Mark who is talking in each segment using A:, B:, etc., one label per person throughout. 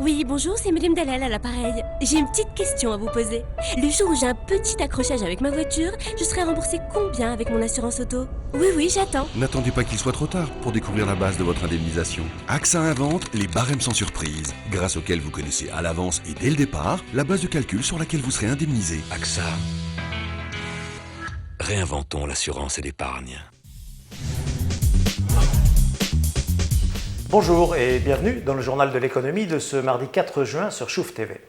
A: Oui, bonjour, c'est Madame Dalal à l'appareil. J'ai une petite question à vous poser. Le jour où j'ai un petit accrochage avec ma voiture, je serai remboursée combien avec mon assurance auto? Oui, j'attends.
B: N'attendez pas qu'il soit trop tard pour découvrir la base de votre indemnisation. AXA invente les barèmes sans surprise, grâce auxquels vous connaissez à l'avance et dès le départ la base de calcul sur laquelle vous serez indemnisé.
C: AXA. Réinventons l'assurance et l'épargne.
D: Bonjour et bienvenue dans le journal de l'économie de ce mardi 4 juin sur Chouf TV.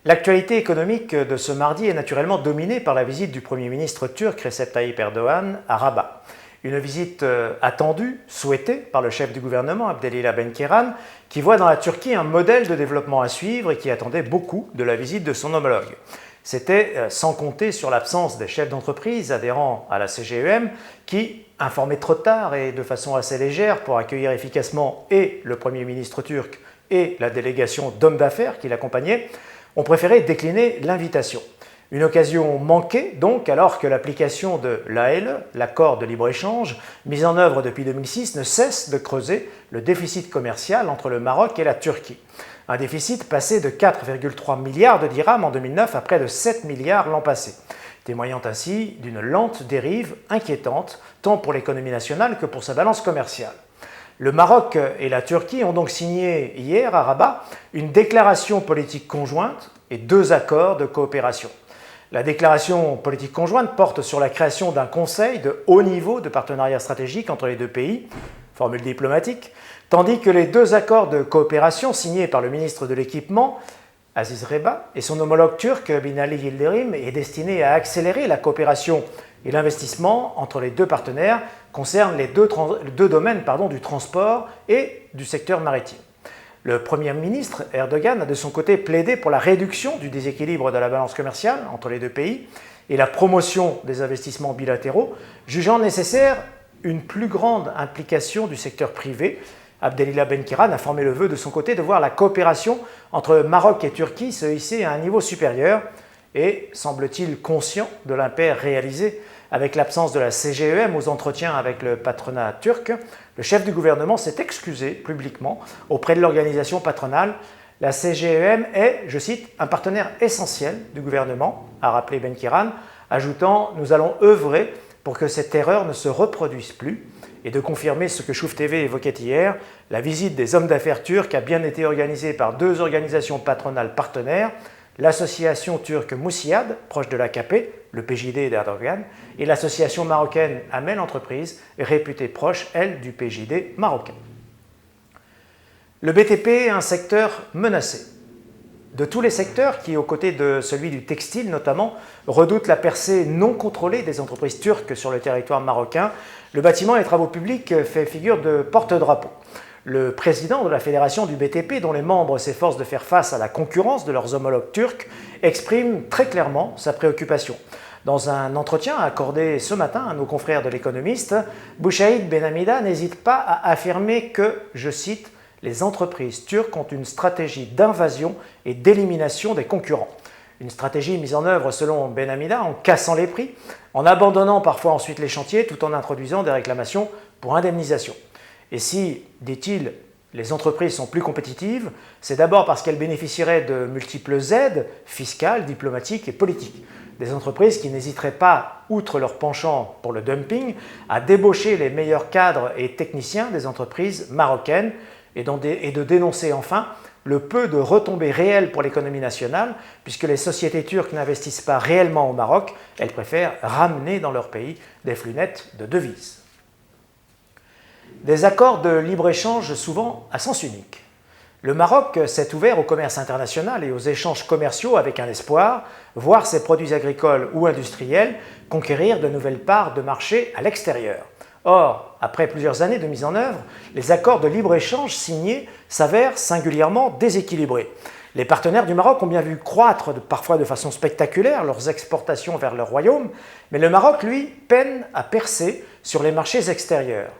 D: L'actualité économique de ce mardi est naturellement dominée par la visite du Premier ministre turc Recep Tayyip Erdogan à Rabat. Une visite attendue, souhaitée par le chef du gouvernement Abdelilah Ben-Kairan, qui voit dans la Turquie un modèle de développement à suivre et qui attendait beaucoup de la visite de son homologue. C'était sans compter sur l'absence des chefs d'entreprise adhérents à la CGEM qui, informés trop tard et de façon assez légère pour accueillir efficacement et le Premier ministre turc et la délégation d'hommes d'affaires qui l'accompagnaient, ont préféré décliner l'invitation. Une occasion manquée donc alors que l'application de l'ALE, l'accord de libre-échange, mis en œuvre depuis 2006, ne cesse de creuser le déficit commercial entre le Maroc et la Turquie. Un déficit passé de 4,3 milliards de dirhams en 2009 à près de 7 milliards l'an passé, témoignant ainsi d'une lente dérive inquiétante tant pour l'économie nationale que pour sa balance commerciale. Le Maroc et la Turquie ont donc signé hier à Rabat une déclaration politique conjointe et 2 accords de coopération. La déclaration politique conjointe porte sur la création d'un conseil de haut niveau de partenariat stratégique entre les deux pays, formule diplomatique, tandis que les 2 accords de coopération signés par le ministre de l'Équipement, Aziz Reba, et son homologue turc, Binali Yildirim, est destiné à accélérer la coopération et l'investissement entre les 2 partenaires concernent les deux domaines du transport et du secteur maritime. Le Premier ministre Erdogan a de son côté plaidé pour la réduction du déséquilibre de la balance commerciale entre les 2 pays et la promotion des investissements bilatéraux, jugeant nécessaire une plus grande implication du secteur privé. Abdelilah Ben-Kairan a formé le vœu de son côté de voir la coopération entre Maroc et Turquie se hisser à un niveau supérieur et, semble-t-il conscient de l'impair réalisé avec l'absence de la CGEM aux entretiens avec le patronat turc, le chef du gouvernement s'est excusé publiquement auprès de l'organisation patronale. La CGEM est, je cite, un partenaire essentiel du gouvernement, a rappelé Ben-Kairan, ajoutant « Nous allons œuvrer pour que cette erreur ne se reproduise plus » et de confirmer ce que Chouf TV évoquait hier, la visite des hommes d'affaires turcs a bien été organisée par 2 organisations patronales partenaires, l'association turque Moussiad, proche de l'AKP, le PJD d'Erdogan, et l'association marocaine Amel Entreprise, réputée proche, elle, du PJD marocain. Le BTP est un secteur menacé. De tous les secteurs qui, aux côtés de celui du textile notamment, redoutent la percée non contrôlée des entreprises turques sur le territoire marocain, le bâtiment et les travaux publics fait figure de porte-drapeau. Le président de la fédération du BTP, dont les membres s'efforcent de faire face à la concurrence de leurs homologues turcs, exprime très clairement sa préoccupation. Dans un entretien accordé ce matin à nos confrères de l'Économiste, Bouchaïd Benhamida n'hésite pas à affirmer que, je cite, « les entreprises turques ont une stratégie d'invasion et d'élimination des concurrents ». Une stratégie mise en œuvre, selon Benhamida, en cassant les prix, en abandonnant parfois ensuite les chantiers tout en introduisant des réclamations pour indemnisation. Et si, dit-il, les entreprises sont plus compétitives, c'est d'abord parce qu'elles bénéficieraient de multiples aides fiscales, diplomatiques et politiques. Des entreprises qui n'hésiteraient pas, outre leur penchant pour le dumping, à débaucher les meilleurs cadres et techniciens des entreprises marocaines et de dénoncer enfin le peu de retombées réelles pour l'économie nationale, puisque les sociétés turques n'investissent pas réellement au Maroc, elles préfèrent ramener dans leur pays des flux nets de devises. Des accords de libre-échange souvent à sens unique. Le Maroc s'est ouvert au commerce international et aux échanges commerciaux avec un espoir, voir ses produits agricoles ou industriels conquérir de nouvelles parts de marché à l'extérieur. Or, après plusieurs années de mise en œuvre, les accords de libre-échange signés s'avèrent singulièrement déséquilibrés. Les partenaires du Maroc ont bien vu croître, parfois de façon spectaculaire, leurs exportations vers leur royaume, mais le Maroc, lui, peine à percer sur les marchés extérieurs.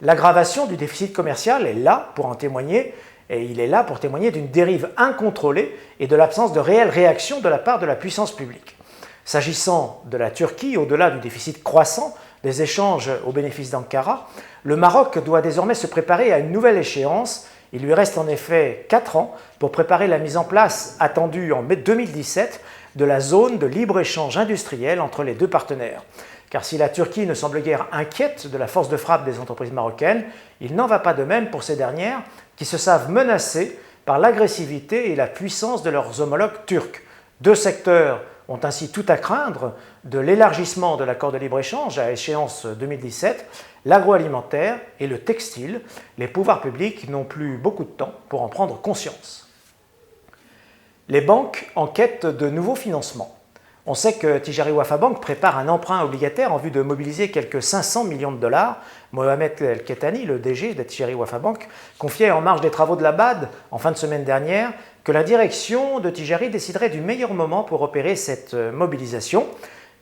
D: L'aggravation du déficit commercial est là pour en témoigner, et il est là pour témoigner d'une dérive incontrôlée et de l'absence de réelle réaction de la part de la puissance publique. S'agissant de la Turquie, au-delà du déficit croissant des échanges au bénéfice d'Ankara, le Maroc doit désormais se préparer à une nouvelle échéance Il lui reste en effet 4 ans pour préparer la mise en place, attendue en mai 2017, de la zone de libre-échange industriel entre les deux partenaires. Car si la Turquie ne semble guère inquiète de la force de frappe des entreprises marocaines, il n'en va pas de même pour ces dernières qui se savent menacées par l'agressivité et la puissance de leurs homologues turcs. Deux secteurs ont ainsi tout à craindre de l'élargissement de l'accord de libre-échange à échéance 2017, l'agroalimentaire et le textile. Les pouvoirs publics n'ont plus beaucoup de temps pour en prendre conscience. Les banques en quête de nouveaux financements. On sait que Tijari Wafa Bank prépare un emprunt obligataire en vue de mobiliser quelques 500 millions de dollars. Mohamed El-Ketani, le DG de Tijari Wafa Bank, confiait en marge des travaux de la BAD en fin de semaine dernière que la direction de Tijari déciderait du meilleur moment pour opérer cette mobilisation.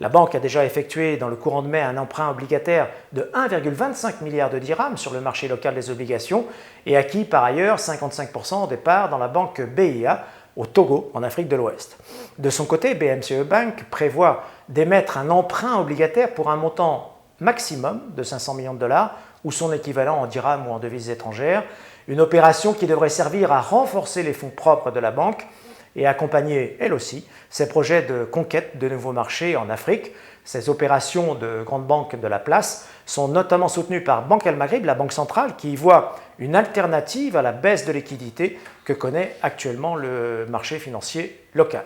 D: La banque a déjà effectué dans le courant de mai un emprunt obligataire de 1,25 milliard de dirhams sur le marché local des obligations et acquis par ailleurs 55% des parts dans la banque BIA au Togo, en Afrique de l'Ouest. De son côté, BMCE Bank prévoit d'émettre un emprunt obligataire pour un montant maximum de 500 millions de dollars ou son équivalent en dirhams ou en devises étrangères, une opération qui devrait servir à renforcer les fonds propres de la banque et accompagner, elle aussi, ses projets de conquête de nouveaux marchés en Afrique. Ces opérations de grandes banques de la place sont notamment soutenues par Banque El Maghrib, la banque centrale, qui y voit une alternative à la baisse de liquidité que connaît actuellement le marché financier local.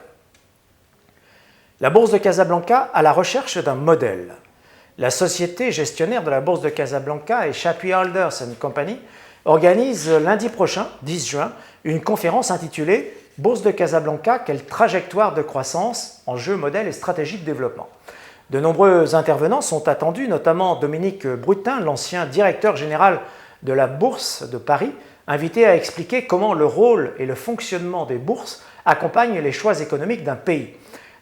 D: La bourse de Casablanca à la recherche d'un modèle. La société gestionnaire de la bourse de Casablanca et Chapuis Holders & Company organise lundi prochain, 10 juin, une conférence intitulée « Bourse de Casablanca, quelle trajectoire de croissance, enjeux, modèles et stratégie de développement ». De nombreux intervenants sont attendus, notamment Dominique Brutin, l'ancien directeur général de la Bourse de Paris, invité à expliquer comment le rôle et le fonctionnement des bourses accompagnent les choix économiques d'un pays.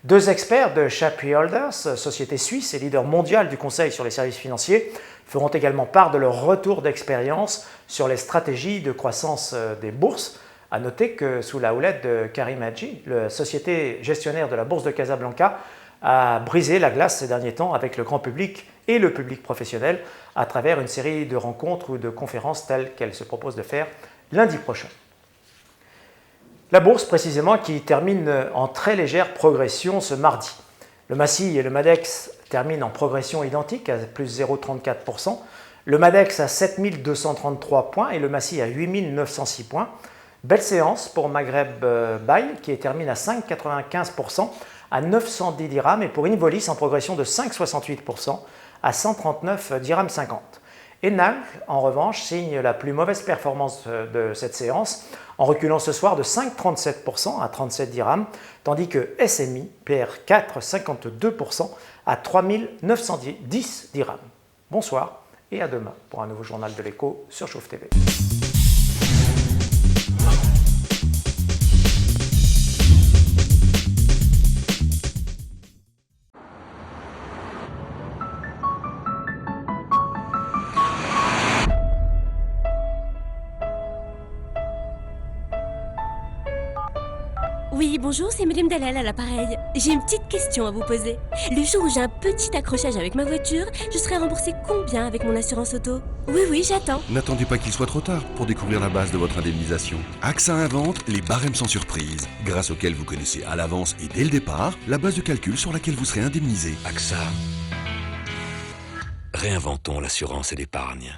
D: Deux experts de Chapuis Holders, société suisse et leader mondial du conseil sur les services financiers, feront également part de leur retour d'expérience sur les stratégies de croissance des bourses. À noter que sous la houlette de Karim Hadji, la société gestionnaire de la Bourse de Casablanca a brisé la glace ces derniers temps avec le grand public et le public professionnel à travers une série de rencontres ou de conférences telles qu'elle se propose de faire lundi prochain. La bourse, précisément, qui termine en très légère progression ce mardi. Le MACI et le MADEX terminent en progression identique à plus 0,34%, le MADEX à 7233 points et le MACI à 8906 points. Belle séance pour Maghreb Buy qui termine à 5,95% à 910 dirhams et pour Involis en progression de 5,68% à 139 dirhams 50. Enal, en revanche, signe la plus mauvaise performance de cette séance en reculant ce soir de 5,37% à 37 dirhams, tandis que SMI perd 4,52% à 3910 dirhams. Bonsoir et à demain pour un nouveau journal de l'écho sur Chouf TV.
A: Oui, bonjour, c'est Madame Dalal à l'appareil. J'ai une petite question à vous poser. Le jour où j'ai un petit accrochage avec ma voiture, je serai remboursée combien avec mon assurance auto? Oui, j'attends.
B: N'attendez pas qu'il soit trop tard pour découvrir la base de votre indemnisation. AXA invente les barèmes sans surprise, grâce auxquels vous connaissez à l'avance et dès le départ la base de calcul sur laquelle vous serez indemnisé.
C: AXA. Réinventons l'assurance et l'épargne.